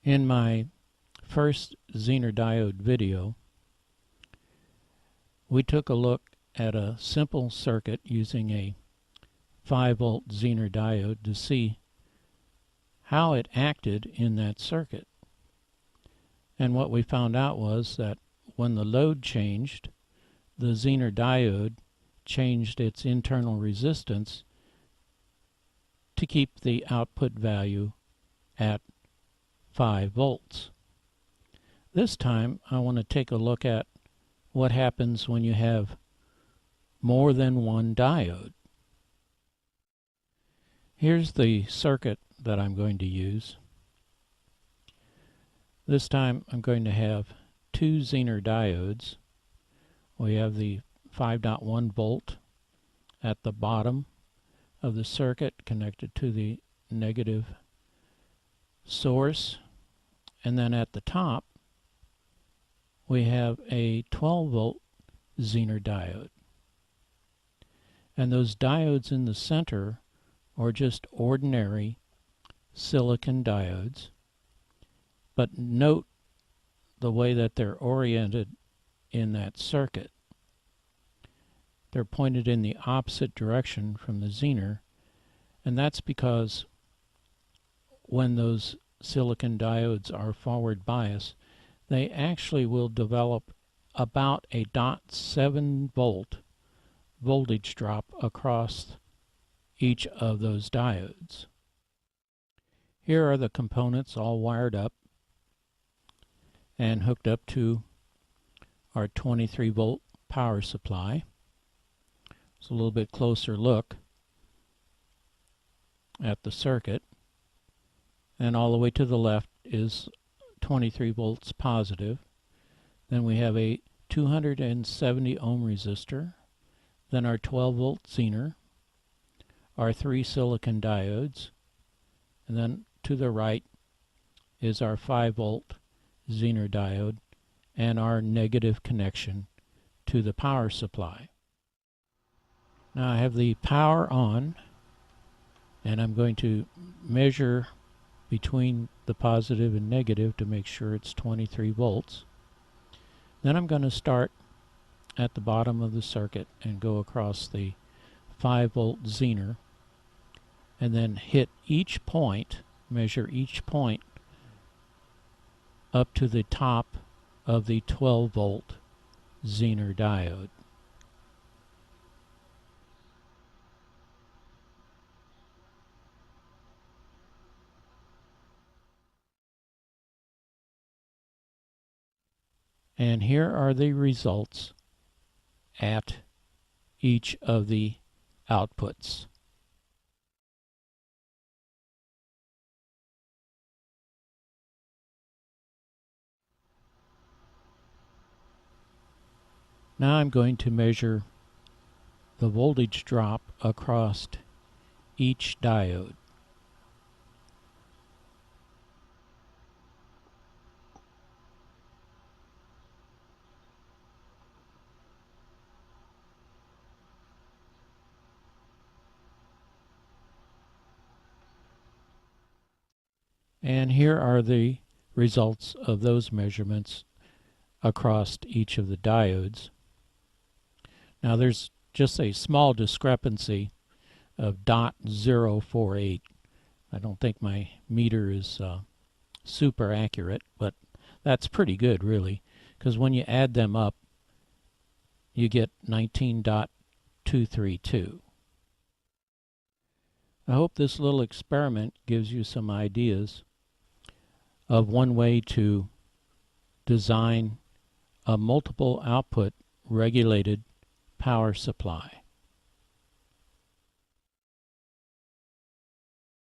In my first Zener Diode video, we took a look at a simple circuit using a 5-volt Zener Diode to see how it acted in that circuit. And what we found out was that when the load changed, the Zener Diode changed its internal resistance to keep the output value at 5 volts. This time I want to take a look at what happens when you have more than one diode. Here's the circuit that I'm going to use. This time I'm going to have two Zener diodes. We have the 5.1 volt at the bottom of the circuit connected to the negative source, and then at the top we have a 12 volt Zener diode. And those diodes in the center are just ordinary silicon diodes, but note the way that they're oriented in that circuit. They're pointed in the opposite direction from the Zener, and that's because when those silicon diodes are forward bias, they actually will develop about a 0.7 volt voltage drop across each of those diodes. Here are the components all wired up and hooked up to our 23 volt power supply. It's a little bit closer look at the circuit, and all the way to the left is 23 volts positive. Then we have a 270 ohm resistor, then our 12 volt Zener, our 3 silicon diodes, and then to the right is our 5 volt Zener diode and our negative connection to the power supply. Now I have the power on, and I'm going to measure between the positive and negative to make sure it's 23 volts. Then I'm going to start at the bottom of the circuit and go across the 5 volt Zener, and then hit each point, measure each point up to the top of the 12 volt Zener diode. And here are the results at each of the outputs. Now I'm going to measure the voltage drop across each diode. And here are the results of those measurements across each of the diodes. Now there's just a small discrepancy of .048. I don't think my meter is super accurate, but that's pretty good really, because when you add them up you get 19.232. I hope this little experiment gives you some ideas of one way to design a multiple output regulated power supply.